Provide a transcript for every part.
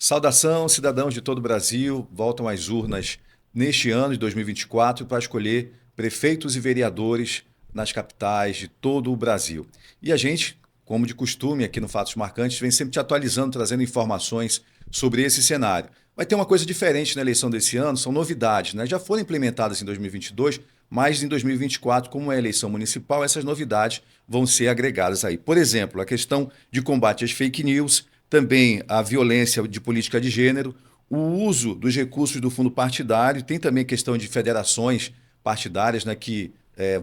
Saudação, cidadãos de todo o Brasil, voltam às urnas neste ano de 2024 para escolher prefeitos e vereadores nas capitais de todo o Brasil. E a gente, como de costume aqui no Fatos Marcantes, vem sempre te atualizando, trazendo informações sobre esse cenário. Vai ter uma coisa diferente na eleição desse ano, são novidades, né? Já foram implementadas em 2022, mas em 2024, como é a eleição municipal, essas novidades vão ser agregadas aí. Por exemplo, a questão de combate às fake news, também a violência de política de gênero, o uso dos recursos do fundo partidário, tem também a questão de federações partidárias, né, que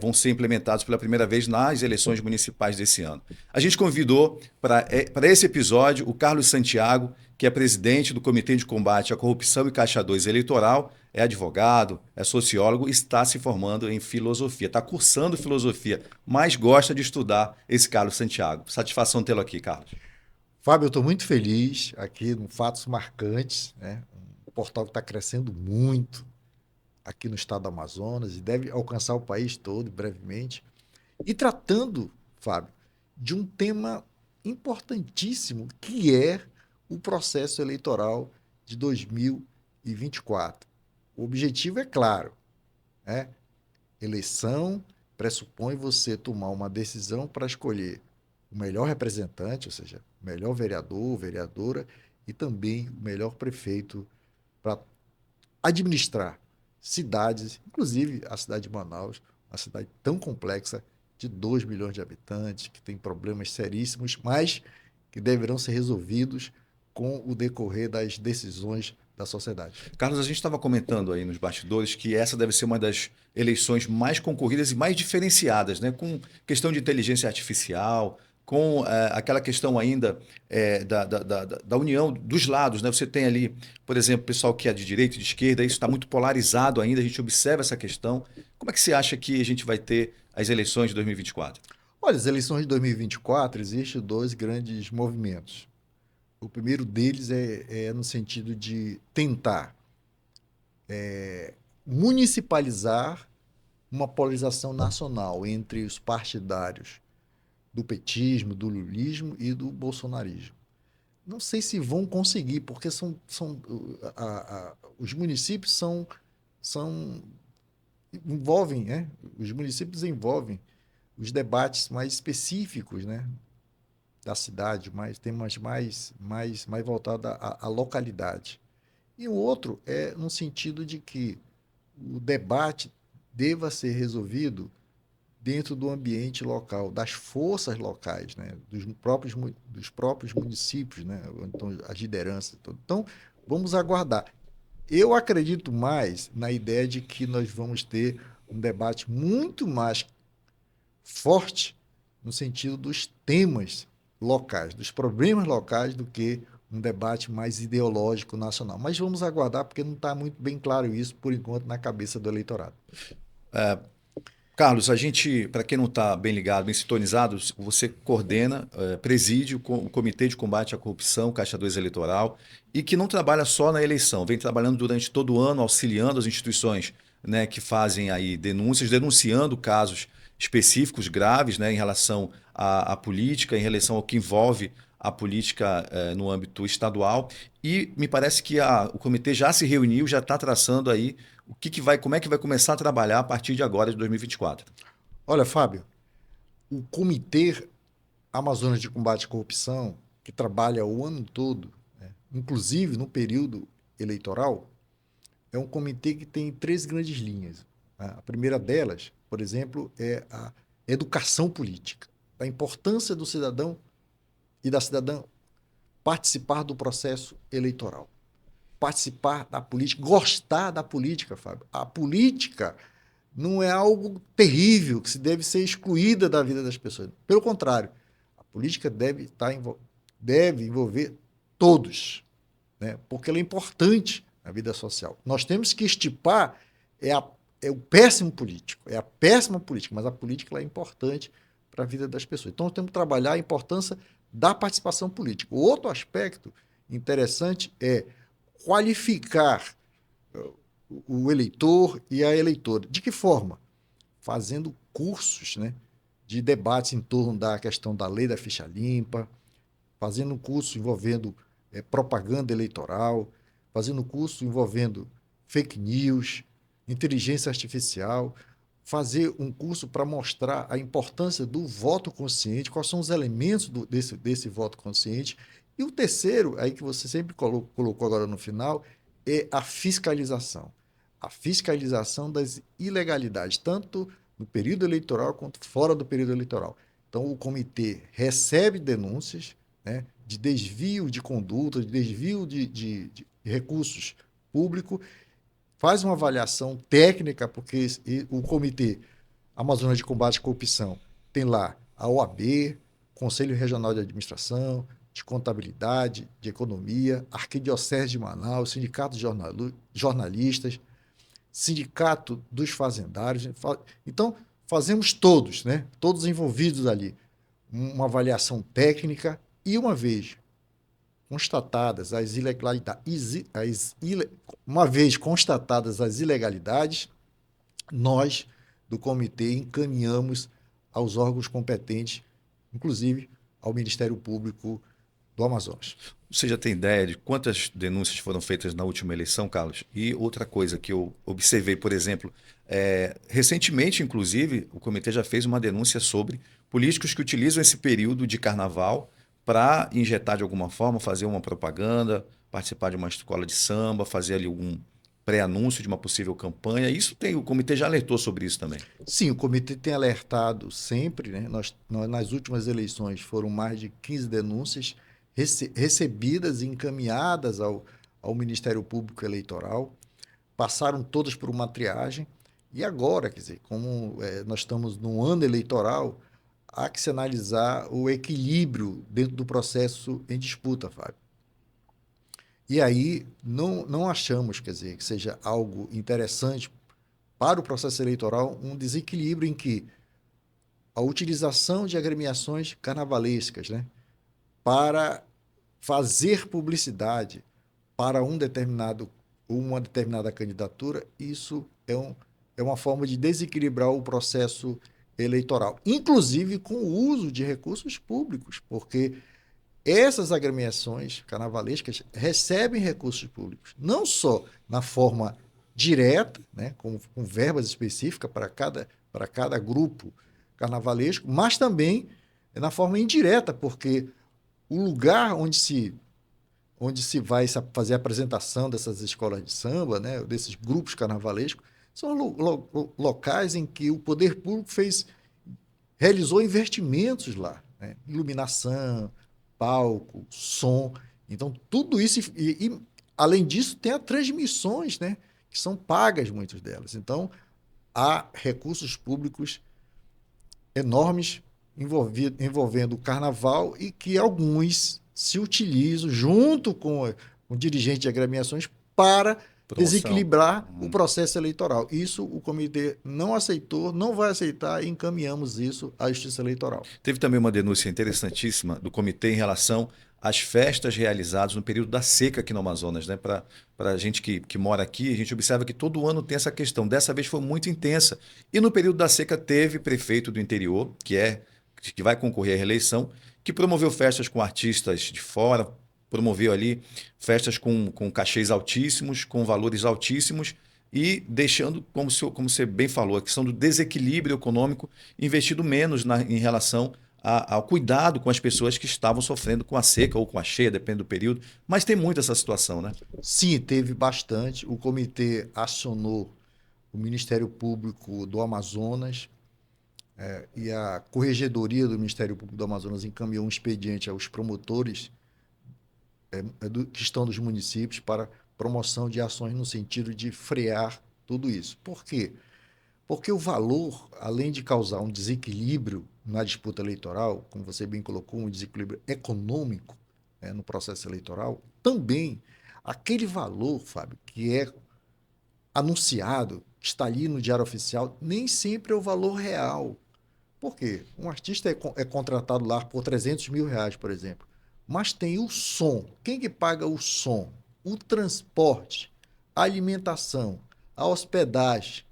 vão ser implementados pela primeira vez nas eleições municipais desse ano. A gente convidou para esse episódio o Carlos Santiago, que é presidente do Comitê de Combate à Corrupção e Caixa 2 Eleitoral, é advogado, é sociólogo e está se formando em filosofia, está cursando filosofia, mas gosta de estudar esse Carlos Santiago. Satisfação tê-lo aqui, Carlos. Fábio, eu estou muito feliz aqui no Fatos Marcantes, né? Um portal que está crescendo muito aqui no estado do Amazonas e deve alcançar o país todo brevemente. E tratando, Fábio, de um tema importantíssimo que é o processo eleitoral de 2024. O objetivo é claro, né? Eleição pressupõe você tomar uma decisão para escolher o melhor representante, ou seja, o melhor vereador, vereadora e também o melhor prefeito para administrar cidades, inclusive a cidade de Manaus, uma cidade tão complexa, de 2 milhões de habitantes, que tem problemas seríssimos, mas que deverão ser resolvidos com o decorrer das decisões da sociedade. Carlos, a gente estava comentando aí nos bastidores que essa deve ser uma das eleições mais concorridas e mais diferenciadas, né? Com questão de inteligência artificial, com aquela questão ainda da união dos lados, né? Você tem ali, por exemplo, o pessoal que é de direita e de esquerda, isso está muito polarizado ainda, a gente observa essa questão. Como é que você acha que a gente vai ter as eleições de 2024? Olha, as eleições de 2024 existem dois grandes movimentos. O primeiro deles é no sentido de tentar municipalizar uma polarização nacional entre os partidários do petismo, do lulismo e do bolsonarismo. Não sei se vão conseguir, porque os municípios são envolvem, né? Os municípios envolvem os debates mais específicos, né? Da cidade, mais temas mais voltados à localidade. E o outro é no sentido de que o debate deva ser resolvido dentro do ambiente local, das forças locais, né? dos próprios municípios, né? Então, as lideranças. Então, vamos aguardar. Eu acredito mais na ideia de que nós vamos ter um debate muito mais forte no sentido dos temas locais, dos problemas locais, do que um debate mais ideológico nacional. Mas vamos aguardar, porque não está muito bem claro isso, por enquanto, na cabeça do eleitorado. Carlos, a gente, para quem não está bem ligado, bem sintonizado, você coordena, preside o Comitê de Combate à Corrupção, Caixa 2 Eleitoral, e que não trabalha só na eleição, vem trabalhando durante todo o ano, auxiliando as instituições, né, que fazem aí denúncias, denunciando casos específicos, graves, né, em relação à política, em relação ao que envolve a política no âmbito estadual. E me parece que o comitê já se reuniu, já está traçando aí como é que vai começar a trabalhar a partir de agora, de 2024? Olha, Fábio, o Comitê Amazonas de Combate à Corrupção, que trabalha o ano todo, né, inclusive no período eleitoral, é um comitê que tem três grandes linhas. A primeira delas, por exemplo, é a educação política, a importância do cidadão e da cidadã participar do processo eleitoral, participar da política, gostar da política, Fábio. A política não é algo terrível que se deve ser excluída da vida das pessoas. Pelo contrário, a política deve envolver todos, né? Porque ela é importante na vida social. Nós temos que estipar é o péssimo político, é a péssima política, mas a política ela é importante para a vida das pessoas. Então, nós temos que trabalhar a importância da participação política. O outro aspecto interessante é qualificar o eleitor e a eleitora. De que forma? Fazendo cursos, né, de debates em torno da questão da lei da ficha limpa, fazendo um curso envolvendo propaganda eleitoral, fazendo curso envolvendo fake news, inteligência artificial, fazer um curso para mostrar a importância do voto consciente, quais são os elementos desse voto consciente. E o terceiro, aí que você sempre colocou agora no final, é a fiscalização. A fiscalização das ilegalidades, tanto no período eleitoral quanto fora do período eleitoral. Então, o comitê recebe denúncias, né, de desvio de conduta, de desvio de recursos públicos, faz uma avaliação técnica, porque o Comitê Amazonas de Combate à Corrupção tem lá a OAB, Conselho Regional de Administração, de Contabilidade, de Economia, Arquidiocese de Manaus, Sindicato de Jornalistas, Sindicato dos Fazendários. Então, fazemos todos, né? Todos envolvidos ali, uma avaliação técnica e, uma vez constatadas as ilegalidades, uma vez constatadas as ilegalidades, nós, do comitê, encaminhamos aos órgãos competentes, inclusive ao Ministério Público do Amazonas. Você já tem ideia de quantas denúncias foram feitas na última eleição, Carlos? E outra coisa que eu observei, por exemplo, recentemente, inclusive, o comitê já fez uma denúncia sobre políticos que utilizam esse período de carnaval para injetar de alguma forma, fazer uma propaganda, participar de uma escola de samba, fazer ali um pré-anúncio de uma possível campanha. O comitê já alertou sobre isso também. Sim, o comitê tem alertado sempre, né? Nós, nas últimas eleições foram mais de 15 denúncias recebidas e encaminhadas ao Ministério Público Eleitoral, passaram todas por uma triagem, e agora, quer dizer, como nós estamos num ano eleitoral, há que se analisar o equilíbrio dentro do processo em disputa, Fábio. E aí não achamos, quer dizer, que seja algo interessante para o processo eleitoral um desequilíbrio em que a utilização de agremiações carnavalescas, né, para fazer publicidade para uma determinada candidatura, isso é uma forma de desequilibrar o processo eleitoral, inclusive com o uso de recursos públicos, porque essas agremiações carnavalescas recebem recursos públicos, não só na forma direta, né, com verbas específicas para cada grupo carnavalesco, mas também na forma indireta, porque o lugar onde se vai fazer a apresentação dessas escolas de samba, né, desses grupos carnavalescos, são locais em que o poder público realizou investimentos lá, né? Iluminação, palco, som. Então, tudo isso. Além disso, tem as transmissões, né, que são pagas, muitas delas. Então, há recursos públicos enormes envolvendo o carnaval e que alguns se utilizam junto com o dirigente de agremiações para desequilibrar o processo eleitoral. Isso o comitê não aceitou, não vai aceitar e encaminhamos isso à Justiça Eleitoral. Teve também uma denúncia interessantíssima do comitê em relação às festas realizadas no período da seca aqui no Amazonas, né? Para a gente que mora aqui, a gente observa que todo ano tem essa questão. Dessa vez foi muito intensa. E no período da seca teve prefeito do interior, que vai concorrer à reeleição, que promoveu festas com artistas de fora, promoveu ali festas com cachês altíssimos, com valores altíssimos e deixando, como você bem falou, a questão do desequilíbrio econômico, investido menos em relação ao cuidado com as pessoas que estavam sofrendo com a seca ou com a cheia, depende do período. Mas tem muito essa situação, né? Sim, teve bastante. O comitê acionou o Ministério Público do Amazonas, e a Corregedoria do Ministério Público do Amazonas encaminhou um expediente aos promotores que estão dos municípios para promoção de ações no sentido de frear tudo isso. Por quê? Porque o valor, além de causar um desequilíbrio na disputa eleitoral, como você bem colocou, um desequilíbrio econômico, né, no processo eleitoral, também aquele valor, Fábio, que é anunciado, que está ali no Diário Oficial, nem sempre é o valor real. Por quê? Um artista é contratado lá por R$300 mil, por exemplo. Mas tem o som. Quem que paga o som? O transporte, a alimentação, a hospedagem.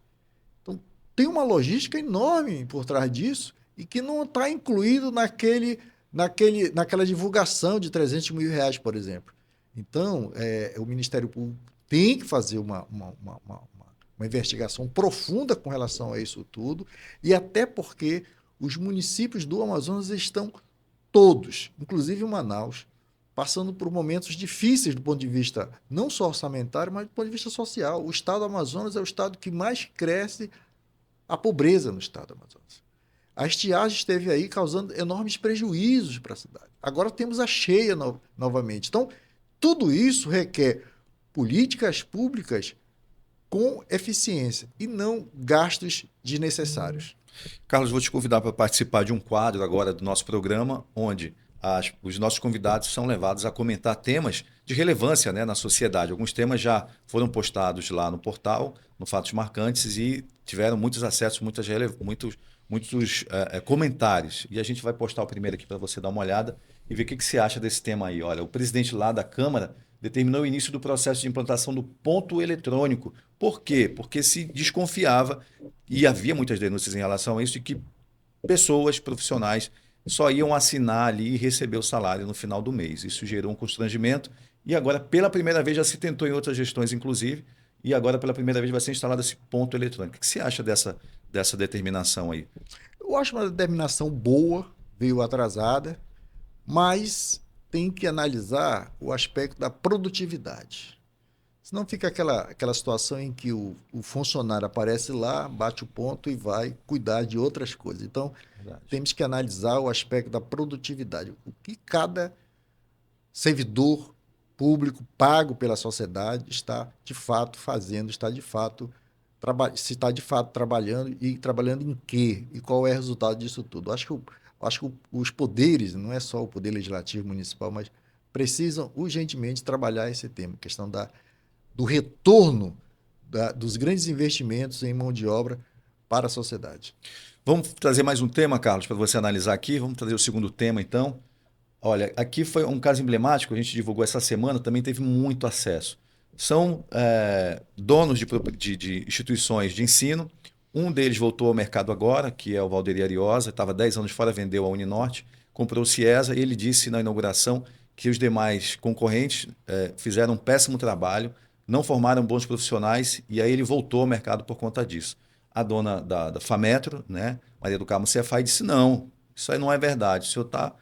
Então, tem uma logística enorme por trás disso e que não está incluído naquela divulgação de R$300 mil, por exemplo. Então, o Ministério Público tem que fazer uma investigação profunda com relação a isso tudo, e até porque os municípios do Amazonas estão todos, inclusive Manaus, passando por momentos difíceis do ponto de vista não só orçamentário, mas do ponto de vista social. O estado do Amazonas é o estado que mais cresce a pobreza no estado do Amazonas. A estiagem esteve aí causando enormes prejuízos para a cidade. Agora temos a cheia novamente. Então, tudo isso requer políticas públicas com eficiência e não gastos desnecessários. Carlos, vou te convidar para participar de um quadro agora do nosso programa, onde os nossos convidados são levados a comentar temas de relevância, né, na sociedade. Alguns temas já foram postados lá no portal, no Fatos Marcantes, e tiveram muitos acessos, muitos comentários. E a gente vai postar o primeiro aqui para você dar uma olhada e ver o que você acha desse tema aí. Olha, o presidente lá da Câmara determinou o início do processo de implantação do ponto eletrônico. Por quê? Porque se desconfiava, e havia muitas denúncias em relação a isso, de que pessoas profissionais só iam assinar ali e receber o salário no final do mês. Isso gerou um constrangimento e agora, pela primeira vez, já se tentou em outras gestões, inclusive, e agora, pela primeira vez, vai ser instalado esse ponto eletrônico. O que você acha dessa determinação aí? Eu acho uma determinação boa, veio atrasada, mas tem que analisar o aspecto da produtividade. Senão fica aquela situação em que o funcionário aparece lá, bate o ponto e vai cuidar de outras coisas. Então, Verdade. temos que analisar o aspecto da produtividade. O que cada servidor público pago pela sociedade está de fato fazendo, se está de fato trabalhando e trabalhando em quê? E qual é o resultado disso tudo? Acho que os poderes, não é só o poder legislativo municipal, mas precisam urgentemente trabalhar esse tema, questão do retorno dos grandes investimentos em mão de obra para a sociedade. Vamos trazer mais um tema, Carlos, para você analisar aqui. Vamos trazer o segundo tema, então. Olha, aqui foi um caso emblemático, a gente divulgou essa semana, também teve muito acesso. São donos de instituições de ensino. Um deles voltou ao mercado agora, que é o Valderi Ariosa, estava 10 anos fora, vendeu a Uninorte, comprou o Ciesa e ele disse na inauguração que os demais concorrentes fizeram um péssimo trabalho, não formaram bons profissionais e aí ele voltou ao mercado por conta disso. A dona da Fametro, né, Maria do Carmo Cefai, disse: não, isso aí não é verdade, o senhor está.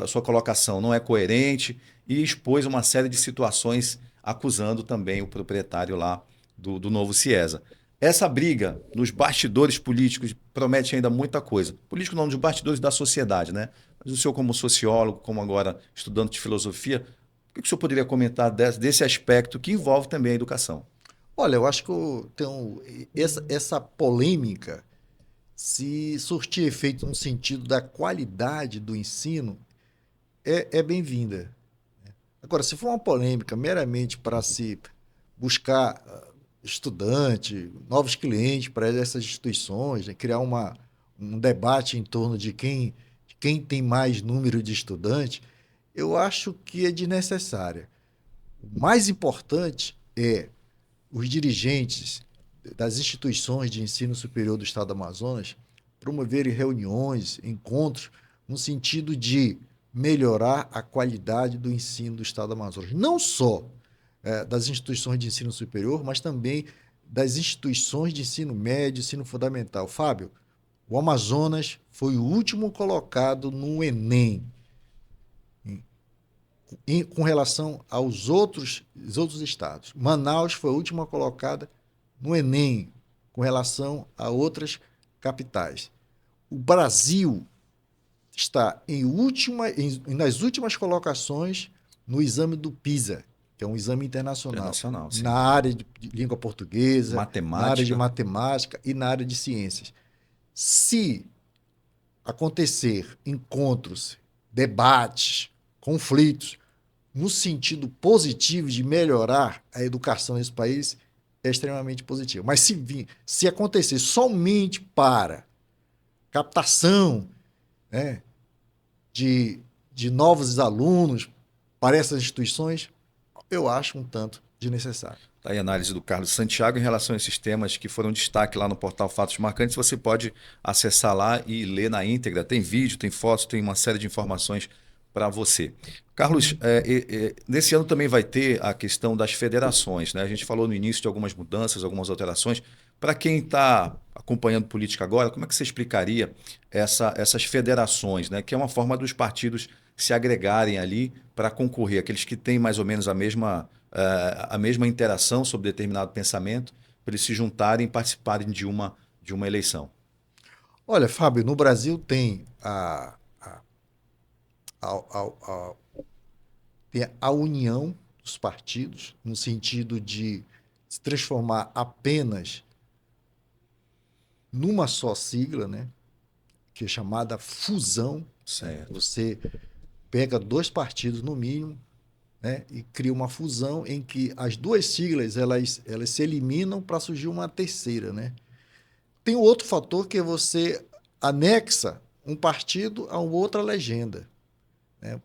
Sua colocação não é coerente e expôs uma série de situações acusando também o proprietário lá do novo Ciesa. Essa briga nos bastidores políticos promete ainda muita coisa. Político não, nos bastidores da sociedade, né? Mas o senhor como sociólogo, como agora estudante de filosofia, o que o senhor poderia comentar desse aspecto que envolve também a educação? Olha, eu acho que essa polêmica, se surtir efeito no sentido da qualidade do ensino, é bem-vinda. Agora, se for uma polêmica meramente para se buscar estudante, novos clientes para essas instituições, né, criar um debate em torno de quem tem mais número de estudantes, eu acho que é desnecessária. O mais importante é os dirigentes das instituições de ensino superior do Estado do Amazonas promoverem reuniões, encontros, no sentido de melhorar a qualidade do ensino do Estado do Amazonas. Não só das instituições de ensino superior, mas também das instituições de ensino médio, ensino fundamental. Fábio, o Amazonas foi o último colocado no Enem com relação aos outros estados. Manaus foi a última colocada no Enem com relação a outras capitais. O Brasil está nas últimas colocações no exame do PISA, que é um exame internacional na área de língua portuguesa, na área de matemática e na área de ciências. Se acontecer encontros, debates, conflitos, no sentido positivo de melhorar a educação nesse país, é extremamente positivo. Mas se acontecer somente para captação, né, de novos alunos para essas instituições, eu acho um tanto desnecessário. Está aí a análise do Carlos Santiago em relação a esses temas que foram destaque lá no portal Fatos Marcantes. Você pode acessar lá e ler na íntegra. Tem vídeo, tem fotos, tem uma série de informações para você. Carlos, nesse ano também vai ter a questão das federações, né? A gente falou no início de algumas mudanças, algumas alterações. Para quem está acompanhando política agora, como é que você explicaria essas federações, né? Que é uma forma dos partidos se agregarem ali para concorrer, aqueles que têm mais ou menos a mesma interação sobre determinado pensamento, para eles se juntarem e participarem de uma eleição. Olha, Fábio, no Brasil a- tem a união dos partidos, no sentido de se transformar apenas numa só sigla, né? Que é chamada fusão. Né? Certo. Você pega dois partidos, no mínimo, né? E cria uma fusão em que as duas siglas elas se eliminam para surgir uma terceira, né? Tem um outro fator que é você anexa um partido a uma outra legenda, né?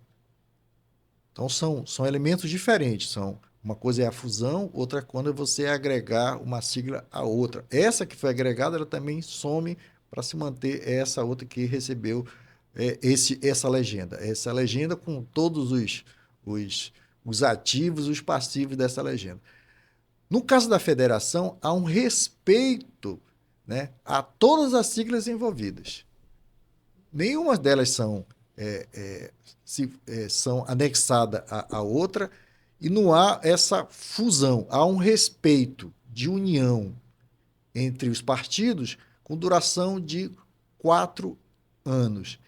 Então são elementos diferentes. Uma coisa é a fusão, outra quando é você agregar uma sigla a outra. Essa que foi agregada, ela também some para se manter essa outra que recebeu essa legenda. Essa legenda com todos os, os ativos e os passivos dessa legenda. No caso da federação, há um respeito, né, a todas as siglas envolvidas. Nenhuma delas são anexadas à outra e não há essa fusão. Há um respeito de união entre os partidos com duração de 4 anos.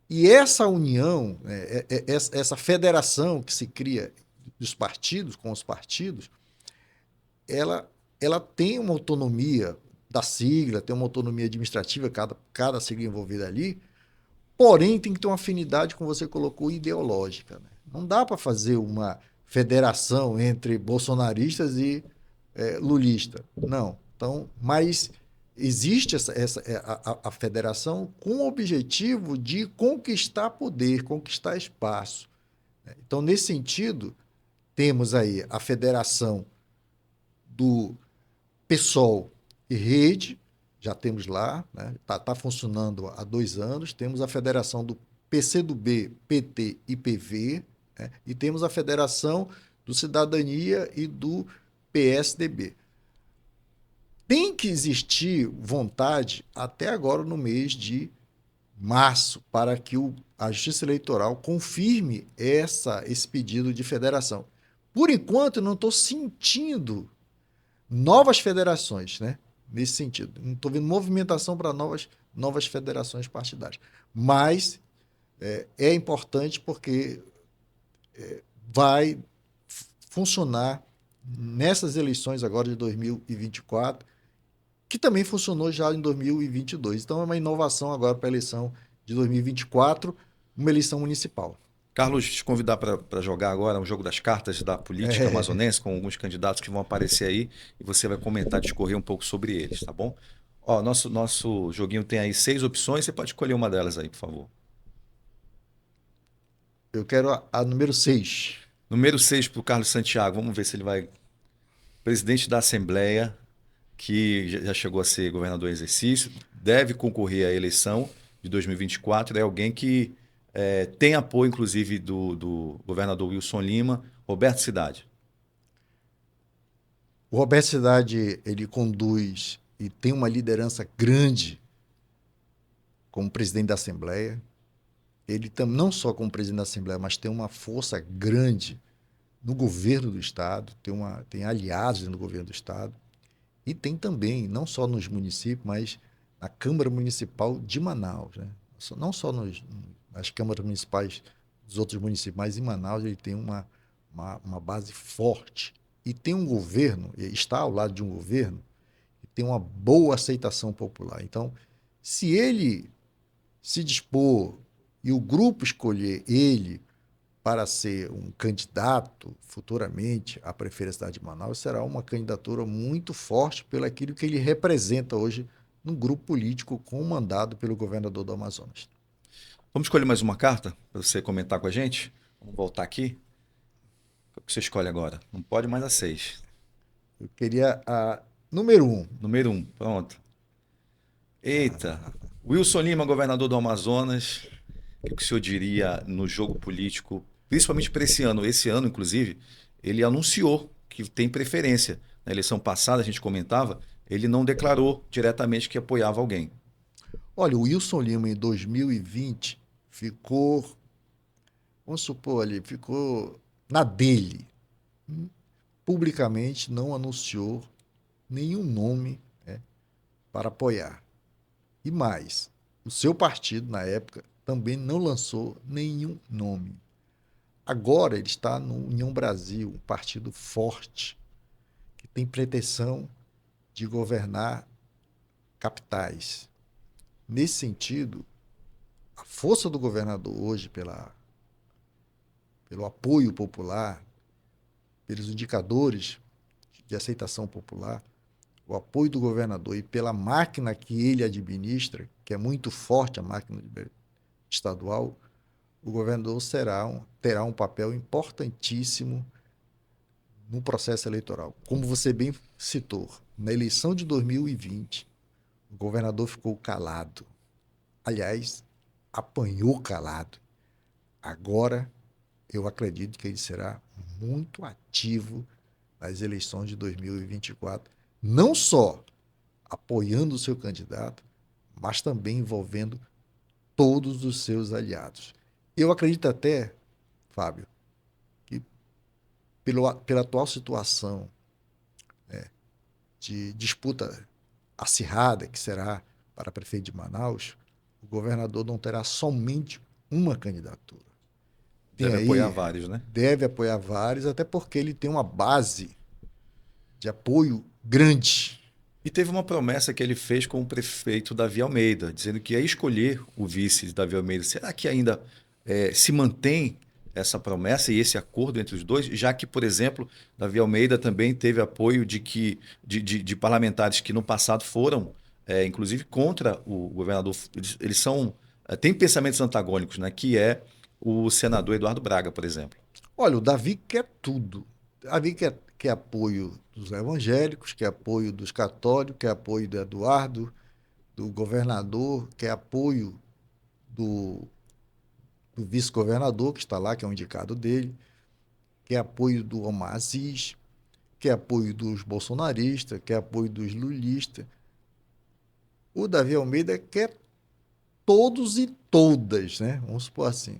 E essa união, essa federação que se cria dos partidos com os partidos, ela, ela tem uma autonomia da sigla, tem uma autonomia administrativa, cada sigla envolvida ali, porém tem que ter uma afinidade, como você colocou, ideológica. Né? Não dá para fazer uma federação entre bolsonaristas e lulistas. Não. Então, mas existe a federação com o objetivo de conquistar poder, conquistar espaço. Né? Então, nesse sentido, temos aí a federação do PSOL e Rede, já temos lá, né? Tá funcionando há 2 anos. Temos a federação do PCdoB, PT e PV, né? E temos a federação do Cidadania e do PSDB. Tem que existir vontade até agora no mês de março para que a Justiça Eleitoral confirme esse pedido de federação. Por enquanto, eu não estou sentindo novas federações, né? Nesse sentido. Não estou vendo movimentação para novas federações partidárias. Mas é importante porque vai funcionar nessas eleições agora de 2024, que também funcionou já em 2022. Então é uma inovação agora para a eleição de 2024, uma eleição municipal. Carlos, te convidar para jogar agora um jogo das cartas da política amazonense com alguns candidatos que vão aparecer aí e você vai comentar, discorrer um pouco sobre eles, tá bom? Ó, nosso joguinho tem aí 6 opções, você pode escolher uma delas aí, por favor. Eu quero a número 6. Número 6 para o Carlos Santiago, vamos ver se ele vai. Presidente da Assembleia, que já chegou a ser governador em exercício, deve concorrer à eleição de 2024, é alguém que tem apoio, inclusive, do governador Wilson Lima. Roberto Cidade. O Roberto Cidade, ele conduz e tem uma liderança grande como presidente da Assembleia. Ele não só como presidente da Assembleia, mas tem uma força grande no governo do Estado, tem aliados no governo do Estado. E tem também, não só nos municípios, mas na Câmara Municipal de Manaus. Né? Não só nas câmaras municipais dos outros municípios, mas em Manaus ele tem uma base forte. E tem um governo, está ao lado de um governo, que tem uma boa aceitação popular. Então, se ele se dispor e o grupo escolher ele para ser um candidato futuramente à prefeita da cidade de Manaus, será uma candidatura muito forte pelo aquilo que ele representa hoje no grupo político comandado pelo governador do Amazonas. Vamos escolher mais uma carta para você comentar com a gente? Vamos voltar aqui. O que você escolhe agora? Não pode mais a 6. Eu queria a número 1. Número 1, pronto. Eita, Wilson Lima, governador do Amazonas, o que o senhor diria no jogo político, principalmente para esse ano? Esse ano, inclusive, ele anunciou que tem preferência. Na eleição passada, a gente comentava, ele não declarou diretamente que apoiava alguém. Olha, o Wilson Lima em 2020 ficou, vamos supor ali, ficou na dele. Publicamente não anunciou nenhum nome, né, para apoiar. E mais, o seu partido, na época, também não lançou nenhum nome. Agora ele está no União Brasil, um partido forte, que tem pretensão de governar capitais. Nesse sentido, a força do governador hoje, pelo apoio popular, pelos indicadores de aceitação popular, o apoio do governador e pela máquina que ele administra, que é muito forte, a máquina estadual, o governador terá um papel importantíssimo no processo eleitoral. Como você bem citou, na eleição de 2020, o governador ficou calado. Aliás, apanhou calado. Agora, eu acredito que ele será muito ativo nas eleições de 2024, não só apoiando o seu candidato, mas também envolvendo todos os seus aliados. Eu acredito até, Fábio, que pela atual situação de disputa acirrada que será para prefeito de Manaus, o governador não terá somente uma candidatura. Tem Deve apoiar aí, vários, né? deve apoiar vários, até porque ele tem uma base de apoio grande. E teve uma promessa que ele fez com o prefeito Davi Almeida, dizendo que ia escolher o vice de Davi Almeida. Será que ainda se mantém essa promessa e esse acordo entre os dois? Já que, por exemplo, Davi Almeida também teve apoio de parlamentares que no passado foram, inclusive, contra o governador. Eles são, têm pensamentos antagônicos, né? Que é o senador Eduardo Braga, por exemplo. Olha, o Davi quer tudo. Davi quer apoio dos evangélicos, quer apoio dos católicos, quer apoio do Eduardo, do governador, quer apoio do, do vice-governador, que está lá, que é um indicado dele, quer apoio do Omar Aziz, quer apoio dos bolsonaristas, quer apoio dos lulistas. O Davi Almeida quer todos e todas, né? Vamos supor assim,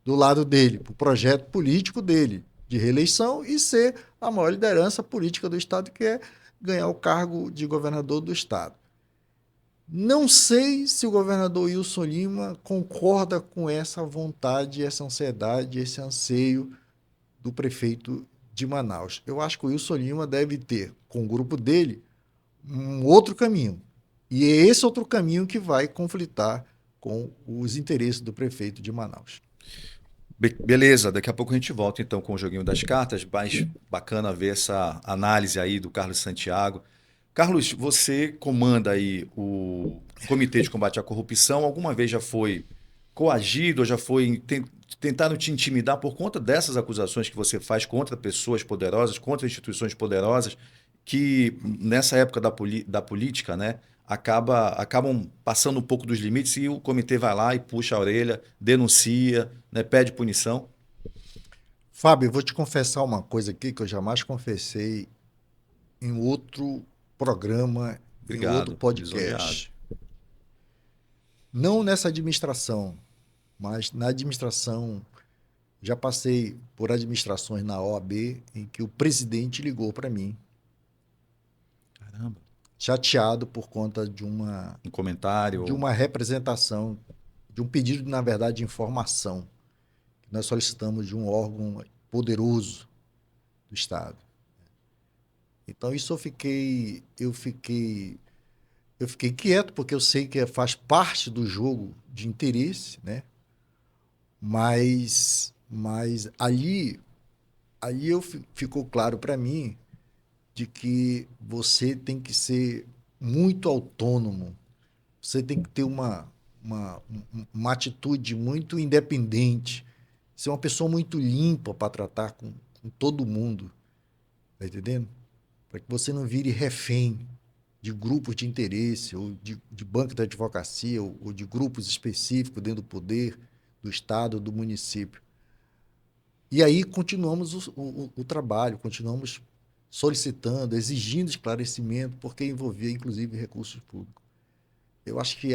do lado dele, para o projeto político dele, de reeleição e ser a maior liderança política do Estado, que é ganhar o cargo de governador do Estado. Não sei se o governador Wilson Lima concorda com essa vontade, essa ansiedade, esse anseio do prefeito de Manaus. Eu acho que o Wilson Lima deve ter, com o grupo dele, um outro caminho. E é esse outro caminho que vai conflitar com os interesses do prefeito de Manaus. Beleza, daqui a pouco a gente volta então com o joguinho das cartas, mas bacana ver essa análise aí do Carlos Santiago. Carlos, você comanda aí o Comitê de Combate à Corrupção. Alguma vez já foi coagido ou já foi tentando te intimidar por conta dessas acusações que você faz contra pessoas poderosas, contra instituições poderosas, que nessa época da política, né, acabam passando um pouco dos limites e o comitê vai lá e puxa a orelha, denuncia, né, pede punição? Fábio, eu vou te confessar uma coisa aqui que eu jamais confessei em outro programa, em outro Obrigado, lisonjeado. podcast. Não nessa administração, mas na administração. Já passei por administrações na OAB em que o presidente ligou para mim, Caramba. chateado por conta Um de comentário. uma representação, de um pedido, na verdade, de informação que nós solicitamos de um órgão poderoso do Estado. Então isso eu fiquei quieto porque eu sei que faz parte do jogo de interesse, né? Mas ali ficou claro para mim de que você tem que ser muito autônomo, você tem que ter uma atitude muito independente, ser uma pessoa muito limpa para tratar com todo mundo, tá entendendo? Para que você não vire refém de grupos de interesse, ou de banco de advocacia, ou de grupos específicos dentro do poder. do estado, do município. E aí continuamos o trabalho, continuamos solicitando, exigindo esclarecimento, porque envolvia, inclusive, recursos públicos. Eu acho que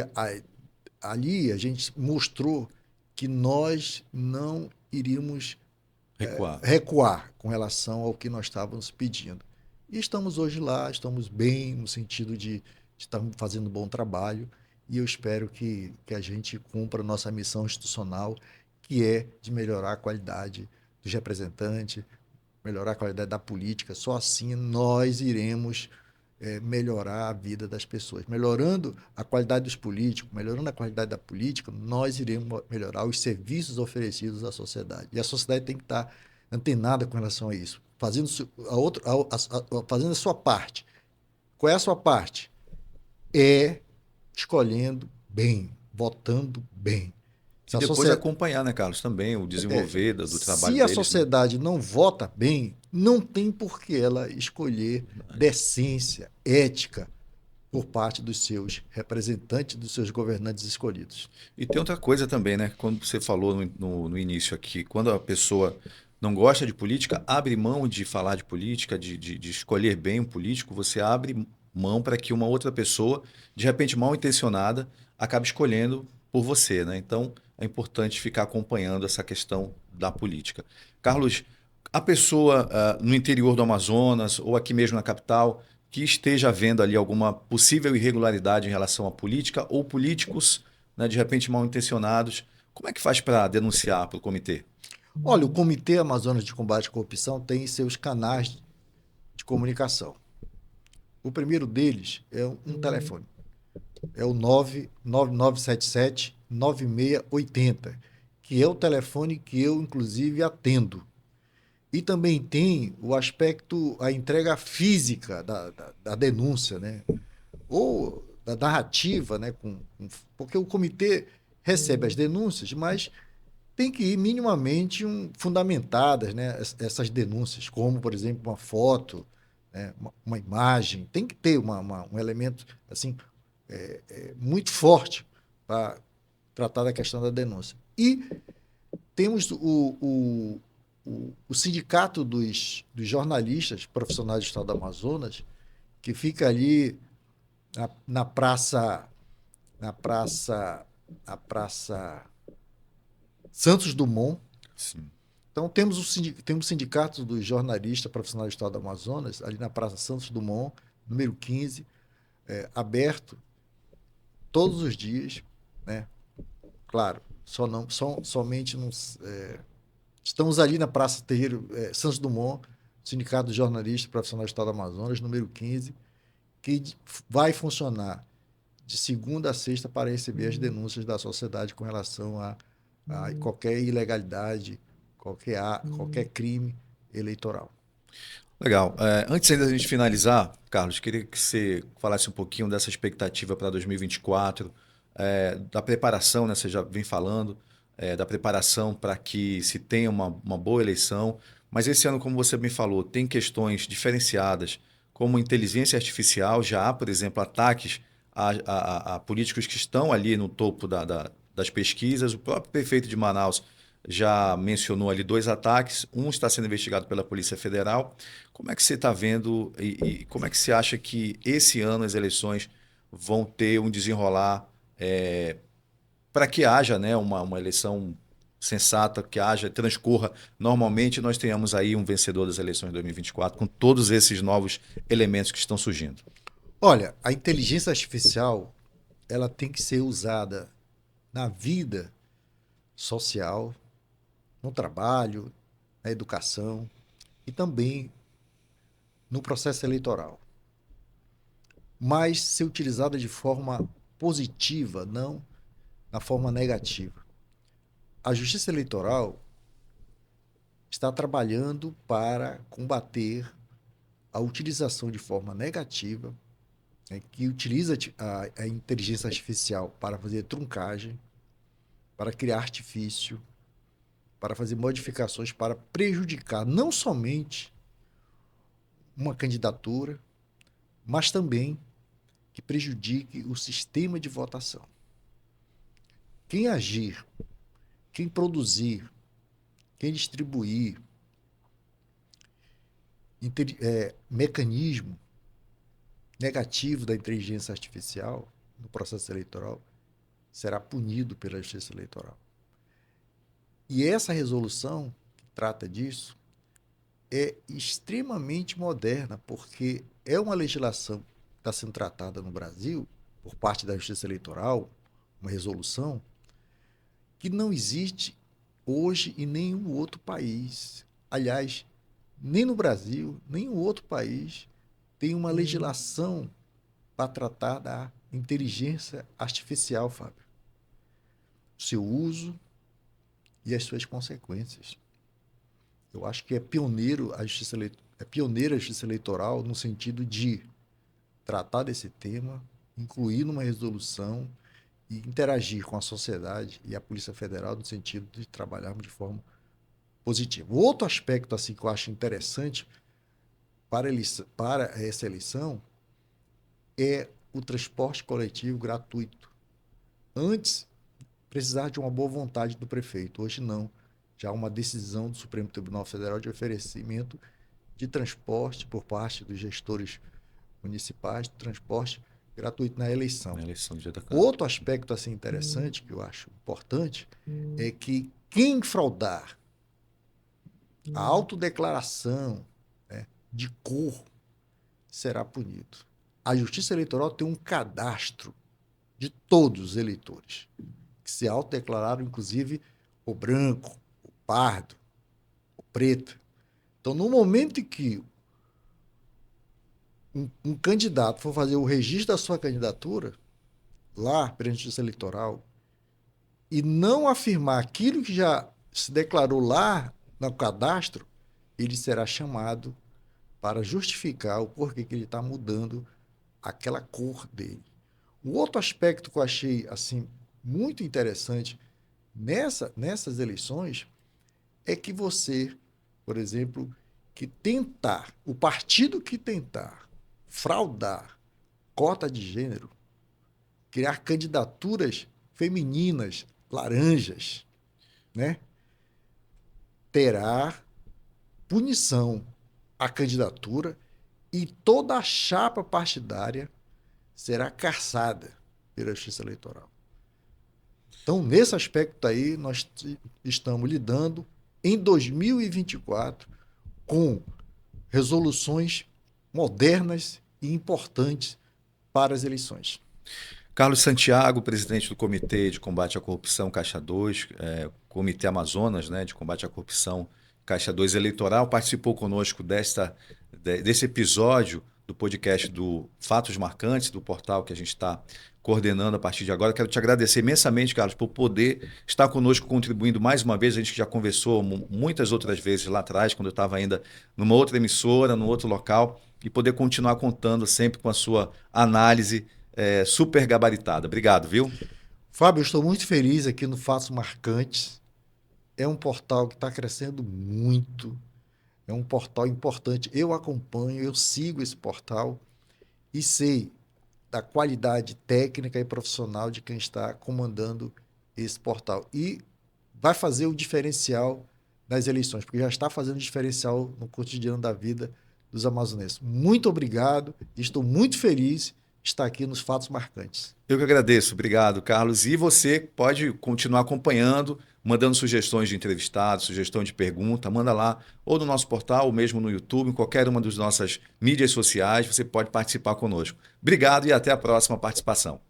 ali a gente mostrou que nós não iríamos Recuar. recuar com relação ao que nós estávamos pedindo. E estamos hoje lá, estamos bem, no sentido de estarmos fazendo um bom trabalho, e eu espero que a gente cumpra a nossa missão institucional, que é de melhorar a qualidade dos representantes, melhorar a qualidade da política. Só assim nós iremos melhorar a vida das pessoas. Melhorando a qualidade dos políticos, melhorando a qualidade da política, nós iremos melhorar os serviços oferecidos à sociedade. E a sociedade tem que estar antenada com relação a isso, fazendo a sua parte. Qual é a sua parte? É escolhendo bem, votando bem. E depois acompanhar, né, Carlos, também o desenvolver do trabalho Se a deles, né? sociedade não vota bem, não tem por que ela escolher decência, ética por parte dos seus representantes, dos seus governantes escolhidos. E tem outra coisa também, né? Quando você falou no início aqui, quando a pessoa não gosta de política, abre mão de falar de política, de escolher bem um político, você abre mão para que uma outra pessoa, de repente mal intencionada, acabe escolhendo por você, né? Então é importante ficar acompanhando essa questão da política. Carlos, a pessoa no interior do Amazonas ou aqui mesmo na capital que esteja havendo ali alguma possível irregularidade em relação à política ou políticos, né, de repente mal intencionados, como é que faz para denunciar para o comitê? Olha, o Comitê Amazonas de Combate à Corrupção tem seus canais de comunicação. O primeiro deles é um telefone. É o 99977-9680, que é o telefone que eu, inclusive, atendo. E também tem o aspecto, a entrega física da denúncia, né? Ou da narrativa, né? Porque o comitê recebe as denúncias, mas tem que ir minimamente fundamentadas, né? Essas denúncias, como, por exemplo, uma foto, né? Uma imagem. Tem que ter um elemento assim muito forte para tratar da questão da denúncia. E temos o sindicato dos jornalistas profissionais do estado do Amazonas, que fica ali na praça, na praça, na praça Santos Dumont. Sim. Então temos o sindicato dos jornalistas profissionais do estado do Amazonas, ali na praça Santos Dumont, número 15, aberto todos os dias, né? Claro, somente nos, estamos ali na Praça Terreiro Santos Dumont, Sindicato dos Jornalistas Profissionais do Estado do Amazonas, número 15, que vai funcionar de segunda a sexta para receber as denúncias da sociedade com relação a qualquer ilegalidade, qualquer crime eleitoral. Legal. Antes ainda da gente finalizar, Carlos, queria que você falasse um pouquinho dessa expectativa para 2024, da preparação, né? Você já vem falando, da preparação para que se tenha uma boa eleição. Mas esse ano, como você me falou, tem questões diferenciadas, como inteligência artificial. Já há, por exemplo, ataques a políticos que estão ali no topo das pesquisas. O próprio prefeito de Manaus já mencionou ali 2 ataques, um está sendo investigado pela Polícia Federal. Como é que você está vendo e como é que você acha que esse ano as eleições vão ter um desenrolar para que haja, né, uma eleição sensata, que transcorra normalmente, nós tenhamos aí um vencedor das eleições de 2024 com todos esses novos elementos que estão surgindo? Olha, a inteligência artificial ela tem que ser usada na vida social, no trabalho, na educação e também no processo eleitoral. Mas ser utilizada de forma positiva, não na forma negativa. A Justiça Eleitoral está trabalhando para combater a utilização de forma negativa, né, que utiliza a inteligência artificial para fazer truncagem, para criar artifício, para fazer modificações para prejudicar não somente uma candidatura, mas também que prejudique o sistema de votação. Quem agir quem produzir, quem distribuir mecanismo negativo da inteligência artificial no processo eleitoral será punido pela Justiça Eleitoral. E essa resolução que trata disso é extremamente moderna, porque é uma legislação que está sendo tratada no Brasil por parte da Justiça Eleitoral, uma resolução que não existe hoje em nenhum outro país. Aliás, nem no Brasil, nem em outro país tem uma legislação para tratar da inteligência artificial, Fábio. Seu uso e as suas consequências. Eu acho que é pioneira a Justiça Eleitoral no sentido de tratar desse tema, incluir numa resolução e interagir com a sociedade e a Polícia Federal no sentido de trabalharmos de forma positiva. Outro aspecto assim, que eu acho interessante para essa eleição é o transporte coletivo gratuito. Antes, precisar de uma boa vontade do prefeito. Hoje não. Já há uma decisão do Supremo Tribunal Federal de oferecimento de transporte por parte dos gestores municipais, de transporte gratuito na eleição. Na eleição do dia da Câmara. Outro aspecto assim, interessante, que eu acho importante, é que quem fraudar a autodeclaração, né, de cor será punido. A Justiça Eleitoral tem um cadastro de todos os eleitores que se autodeclararam, inclusive o branco, o pardo, o preto. Então, no momento em que um candidato for fazer o registro da sua candidatura lá perante a Justiça Eleitoral e não afirmar aquilo que já se declarou lá no cadastro, ele será chamado para justificar o porquê que ele está mudando aquela cor dele. O outro aspecto que eu achei assim muito interessante nessas eleições é que você, por exemplo, o partido que tentar fraudar cota de gênero, criar candidaturas femininas, laranjas, né, terá punição à candidatura e toda a chapa partidária será cassada pela Justiça Eleitoral. Então, nesse aspecto aí, nós estamos lidando em 2024 com resoluções modernas e importantes para as eleições. Carlos Santiago, presidente do Comitê de Combate à Corrupção Caixa 2, Comitê Amazonas, né, de Combate à Corrupção Caixa 2 Eleitoral, participou conosco desse episódio do podcast do Fatos Marcantes, do portal que a gente está coordenando a partir de agora. Quero te agradecer imensamente, Carlos, por poder estar conosco, contribuindo mais uma vez. A gente já conversou muitas outras vezes lá atrás, quando eu estava ainda numa outra emissora, num outro local, e poder continuar contando sempre com a sua análise super gabaritada. Obrigado, viu? Fábio, eu estou muito feliz aqui no Fatos Marcantes. É um portal que está crescendo muito. É um portal importante. Eu acompanho, eu sigo esse portal e sei da qualidade técnica e profissional de quem está comandando esse portal. E vai fazer o diferencial nas eleições, porque já está fazendo diferencial no cotidiano da vida dos amazonenses. Muito obrigado. Estou muito feliz de estar aqui nos Fatos Marcantes. Eu que agradeço. Obrigado, Carlos. E você pode continuar acompanhando, mandando sugestões de entrevistados, sugestão de pergunta, manda lá, ou no nosso portal, ou mesmo no YouTube, em qualquer uma das nossas mídias sociais, você pode participar conosco. Obrigado e até a próxima participação.